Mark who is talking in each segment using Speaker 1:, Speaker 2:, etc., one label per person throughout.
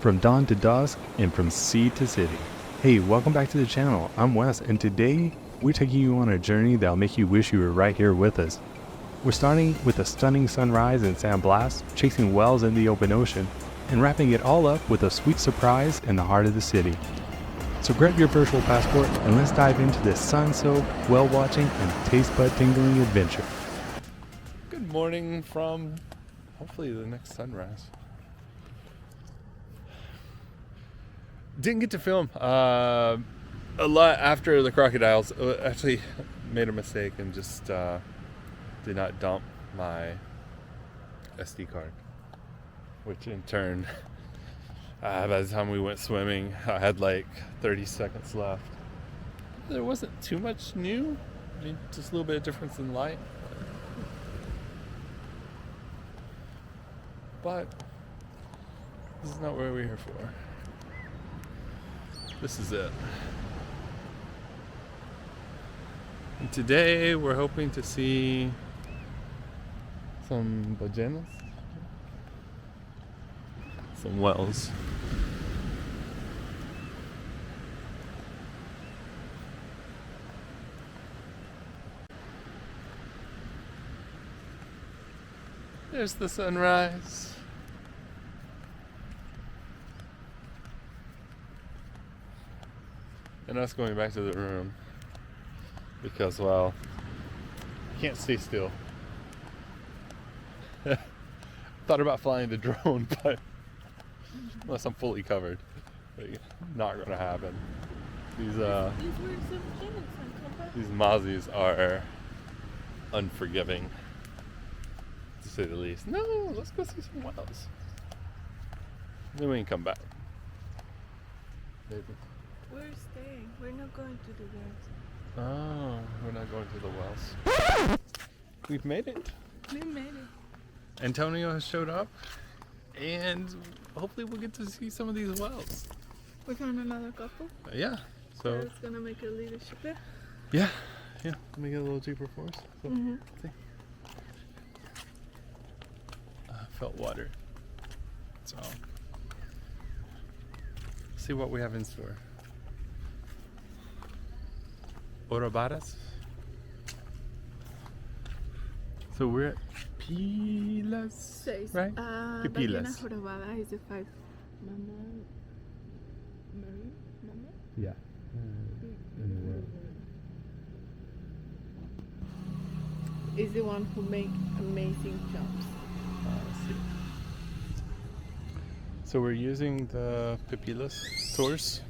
Speaker 1: From dawn to dusk and from sea to city. Hey, welcome back to the channel. I'm Wes, and today we're taking you on a journey that'll make you wish you were right here with us. We're starting with a stunning sunrise in San Blas, chasing whales in the open ocean, and wrapping it all up with a sweet surprise in the heart of the city. So grab your virtual passport and let's dive into this sun-soaked, whale-watching, and taste-bud-tingling adventure.
Speaker 2: Good morning from hopefully the next sunrise. Didn't get to film a lot after the crocodiles. Actually made a mistake and just did not dump my SD card, which in turn by the time we went swimming I had like 30 seconds left. There wasn't too much new. I mean, just a little bit of difference in light, but this is not what we're here for. This is it. And today we're hoping to see some ballenas, some whales. There's the sunrise. And us going back to the room because, well, I can't stay still. Thought about flying the drone, but unless I'm fully covered, not gonna happen. These mozzies are unforgiving, to say the least. No, let's go see some whales. Then we can come back. Maybe.
Speaker 3: We're staying. We're not going to the whales.
Speaker 2: Oh, we're not going to the wells. We've made it.
Speaker 3: We made it.
Speaker 2: Antonio has showed up, and hopefully we'll get to see some of these wells.
Speaker 3: We found another couple.
Speaker 2: Yeah. So
Speaker 3: it's gonna make it a little cheaper.
Speaker 2: Yeah. Let me get a little cheaper for us. So, see. Felt water. So see what we have in store. Orobaras. So we're at Pilas, right?
Speaker 3: Pilas. Jorobada is the 5. Mama.
Speaker 2: Yeah.
Speaker 3: Is the one who make amazing jumps.
Speaker 2: See. So we're using the Pipilas tours.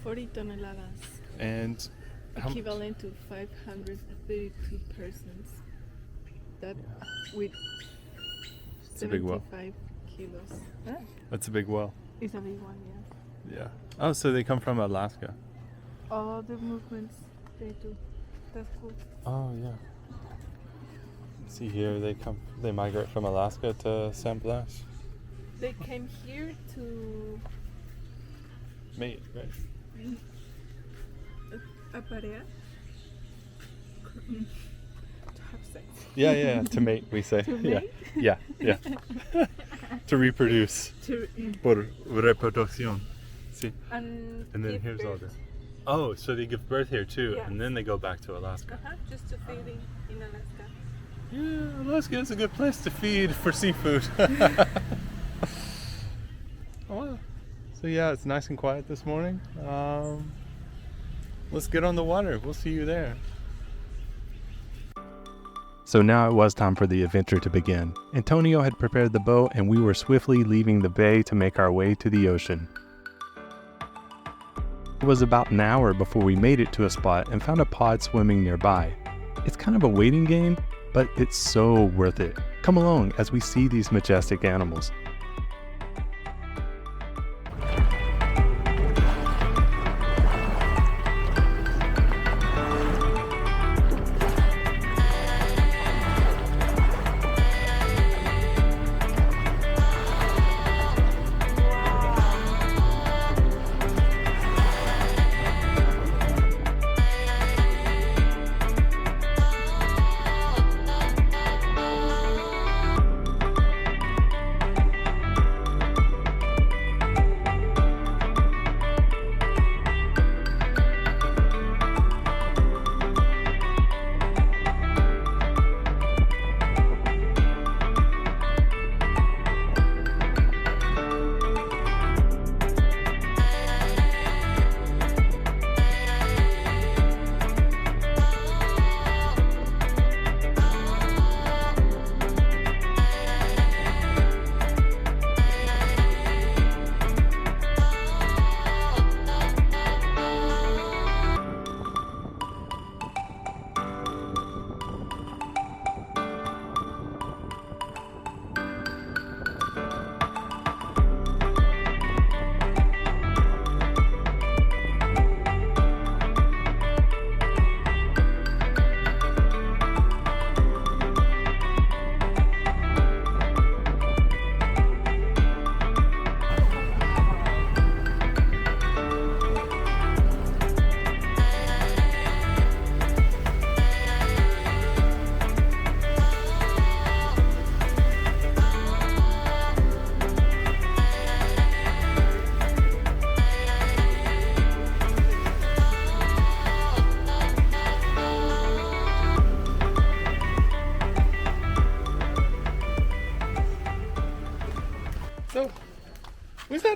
Speaker 2: 40
Speaker 3: toneladas.
Speaker 2: And
Speaker 3: equivalent to 532 persons. That with
Speaker 2: it's a big well.
Speaker 3: 75 kilos. Huh?
Speaker 2: That's a big well.
Speaker 3: It's a big one, yeah.
Speaker 2: Yeah. Oh, so they come from Alaska.
Speaker 3: All the movements they do. That's cool.
Speaker 2: Oh yeah. See here, they migrate from Alaska to San Blas.
Speaker 3: They came here to
Speaker 2: mate, right?
Speaker 3: Aparear. To have sex.
Speaker 2: Yeah, to mate, we say.
Speaker 3: To mate?
Speaker 2: Yeah. To reproduce. Por reproducción. See. And then here's all this. Oh, so they give birth here too, yes. And then they go back to Alaska.
Speaker 3: Just to feed in Alaska.
Speaker 2: Yeah, Alaska is a good place to feed for seafood. Well, so yeah, it's nice and quiet this morning. Let's get on the water. We'll see you there.
Speaker 1: So now it was time for the adventure to begin. Antonio had prepared the boat and we were swiftly leaving the bay to make our way to the ocean. It was about an hour before we made it to a spot and found a pod swimming nearby. It's kind of a waiting game, but it's so worth it. Come along as we see these majestic animals.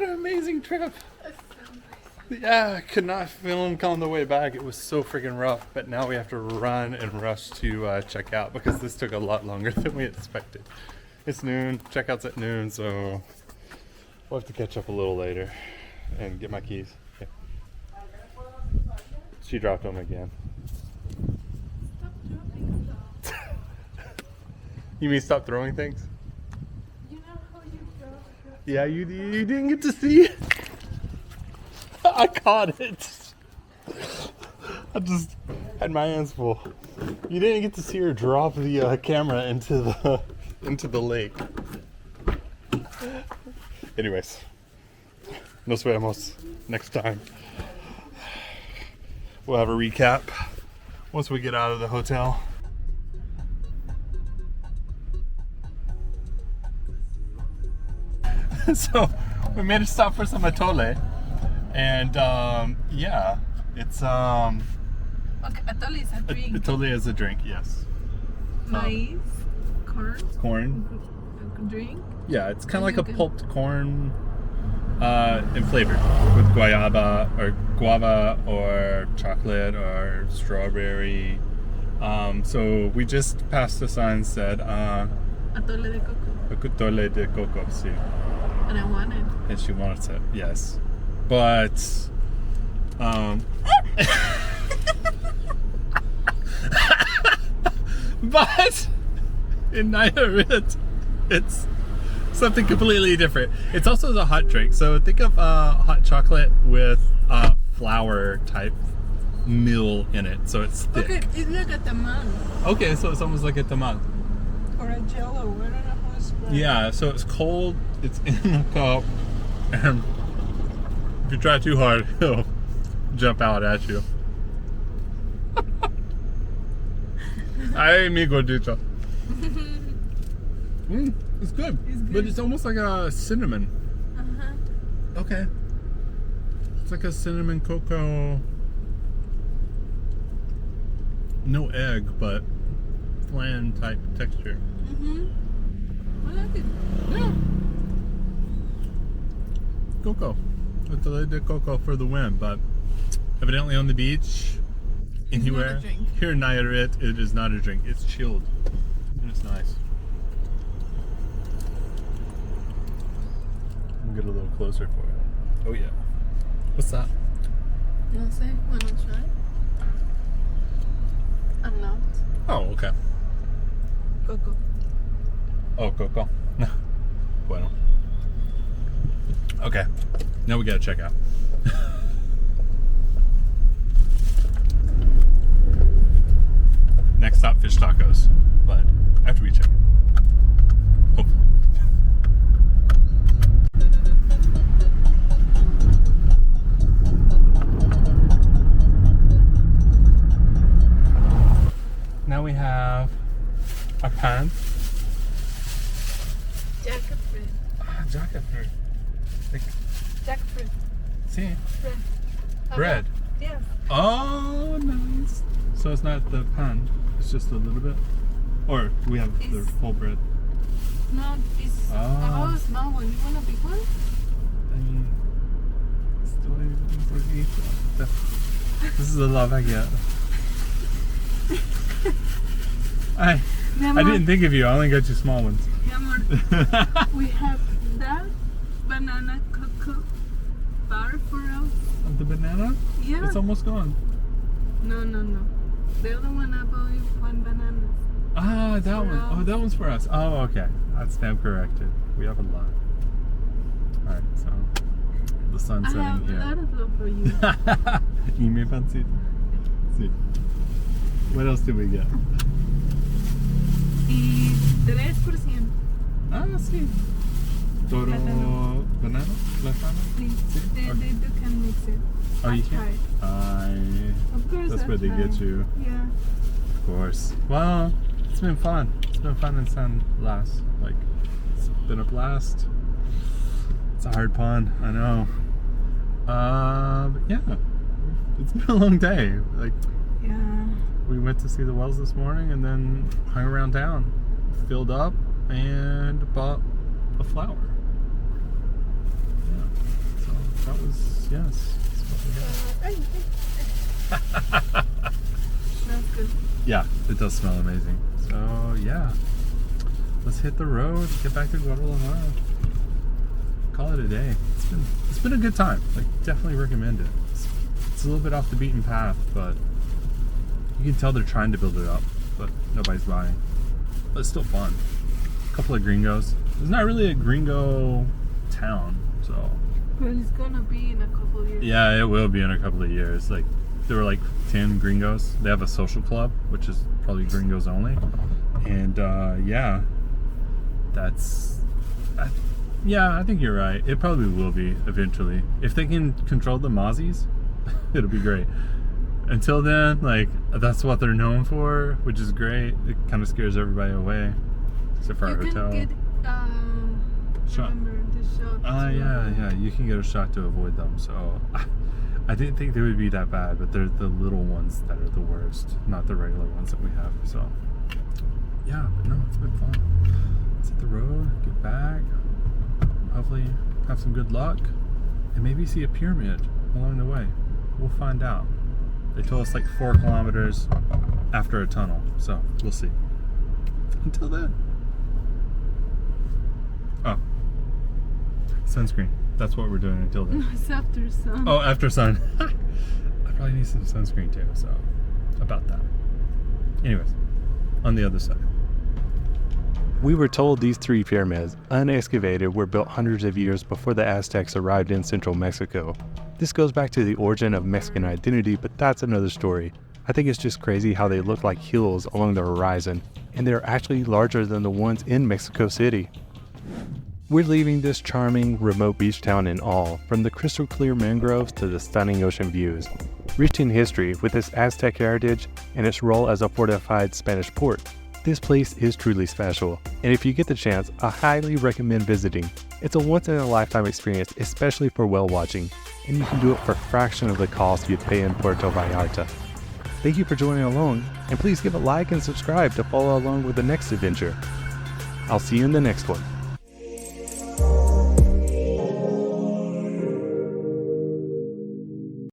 Speaker 2: What an amazing trip. Yeah, I could not film on the way back. It was so freaking rough. But now we have to run and rush to check out because this took a lot longer than we expected. It's noon. Checkout's at noon, so we'll have to catch up a little later and get my keys. Okay. She dropped them again.
Speaker 3: Stop dropping stuff.
Speaker 2: You mean stop throwing things?
Speaker 3: You know how you drop.
Speaker 2: Yeah, you didn't get to see it. I caught it. I just had my hands full. You didn't get to see her drop the camera into the lake. Anyways, nos vemos next time. We'll have a recap once we get out of the hotel. So we made a stop for some atole. And yeah, it's
Speaker 3: Okay, atole is a drink.
Speaker 2: atole is a drink, yes.
Speaker 3: Maize, corn,
Speaker 2: Corn.
Speaker 3: drink.
Speaker 2: Yeah, it's kind of like
Speaker 3: You
Speaker 2: a
Speaker 3: can-
Speaker 2: pulped corn, and flavored with guava or chocolate or strawberry. So we just passed the sign that said
Speaker 3: Atole de coco.
Speaker 2: atole de coco, sí.
Speaker 3: And I want it.
Speaker 2: And she wanted it, yes. But but in Nayarit, it's something completely different. It's also a hot drink. So think of hot chocolate with flour type meal in it. So it's thick.
Speaker 3: Okay, it's like a tamal
Speaker 2: Okay, so it's almost like a tamal.
Speaker 3: or a jello. I don't know how it's called.
Speaker 2: Yeah, so it's cold. It's in a cup, and if you try too hard, it'll jump out at you. Ay, mi gordito. It's good.
Speaker 3: It's good.
Speaker 2: But it's almost like a cinnamon.
Speaker 3: Uh-huh.
Speaker 2: Okay. It's like a cinnamon cocoa. No egg, but flan type texture.
Speaker 3: I like it.
Speaker 2: Yeah. Cocoa. It's a little bit cocoa for the win, but evidently on the beach, anywhere,
Speaker 3: drink.
Speaker 2: here in Nayarit, it is not a drink. It's chilled. And it's nice. I'll get a little closer for you. Oh yeah. What's that?
Speaker 3: No sé, wanna try? I'm not.
Speaker 2: Oh, okay.
Speaker 3: Coco.
Speaker 2: Oh, cocoa. Bueno. Okay. Now we gotta check out. Next stop, fish tacos. But after we check it. Hopefully. Now we have a pan.
Speaker 3: Jackfruit.
Speaker 2: Jackfruit. Like,
Speaker 3: Jackfruit.
Speaker 2: see,
Speaker 3: Bread.
Speaker 2: bread.
Speaker 3: Yes.
Speaker 2: Oh, nice. So it's not the pan, it's just a little bit? Or we have the
Speaker 3: It's-
Speaker 2: whole bread?
Speaker 3: No, it's
Speaker 2: Ah.
Speaker 3: a small one. You want a big one?
Speaker 2: This is a love I get. I didn't think of you, I only got you small ones.
Speaker 3: Mi amor, we have that banana cocoa bar for us.
Speaker 2: The banana?
Speaker 3: Yeah.
Speaker 2: It's almost gone.
Speaker 3: No. The other one I bought you one banana.
Speaker 2: Ah, that
Speaker 3: For
Speaker 2: one.
Speaker 3: us.
Speaker 2: Oh, that one's for us. Oh, okay. I stand corrected. We have a lot. Alright, so the sun's
Speaker 3: I
Speaker 2: setting
Speaker 3: have a lot
Speaker 2: here.
Speaker 3: of love for you.
Speaker 2: Y me pancita. Sí. What else did we get?
Speaker 3: Y 3%.
Speaker 2: Ah, sí. Toro
Speaker 3: Plátano.
Speaker 2: banana? Plátano?
Speaker 3: Please.
Speaker 2: Sí?
Speaker 3: They can mix it.
Speaker 2: Oh, you
Speaker 3: I
Speaker 2: can?
Speaker 3: Of course
Speaker 2: That's
Speaker 3: I
Speaker 2: where they get
Speaker 3: tried.
Speaker 2: you.
Speaker 3: Yeah.
Speaker 2: Of course. Well, it's been fun. It's been fun in San Blas. Like, it's been a blast. It's a hard pond, I know. But yeah, it's been a long day. Like,
Speaker 3: Yeah.
Speaker 2: we went to see the wells this morning and then hung around town, filled up, and bought a flower. Yeah. Yes.
Speaker 3: Smells good.
Speaker 2: Yeah, it does smell amazing. So yeah, let's hit the road. Get back to Guadalajara. Call it a day. It's been a good time. Like, definitely recommend it. It's a little bit off the beaten path, but you can tell they're trying to build it up, but nobody's buying. But it's still fun. A couple of gringos. It's not really a gringo town, so.
Speaker 3: But it's gonna be in a couple of years.
Speaker 2: Yeah, it will be in a couple of years. Like, there were like 10 gringos. They have a social club, which is probably gringos only. And yeah, I think you're right. It probably will be eventually. If they can control the Mozzies, it'll be great. Until then, like, that's what they're known for, which is great. It kind of scares everybody away, except for our hotel.
Speaker 3: You can get,
Speaker 2: Shot.
Speaker 3: remember the shot.
Speaker 2: Yeah, you can get a shot to avoid them. So I didn't think they would be that bad, but they're the little ones that are the worst, not the regular ones that we have. So yeah, but no, it's been fun. Let's hit the road, get back, hopefully have some good luck, and maybe see a pyramid along the way. We'll find out. They told us like 4 kilometers after a tunnel, so we'll see. Until then. Oh, sunscreen. That's what we're doing until then.
Speaker 3: It's after sun.
Speaker 2: Oh, after sun. I probably need some sunscreen too, so about that. Anyways, on the other side.
Speaker 1: We were told these 3 pyramids, unexcavated, were built hundreds of years before the Aztecs arrived in central Mexico. This goes back to the origin of Mexican identity, but that's another story. I think it's just crazy how they look like hills along the horizon, and they're actually larger than the ones in Mexico City. We're leaving this charming, remote beach town in awe, from the crystal clear mangroves to the stunning ocean views. Rich in history with its Aztec heritage and its role as a fortified Spanish port, this place is truly special, and if you get the chance, I highly recommend visiting. It's a once-in-a-lifetime experience, especially for whale watching, and you can do it for a fraction of the cost you'd pay in Puerto Vallarta. Thank you for joining along, and please give a like and subscribe to follow along with the next adventure. I'll see you in the next one.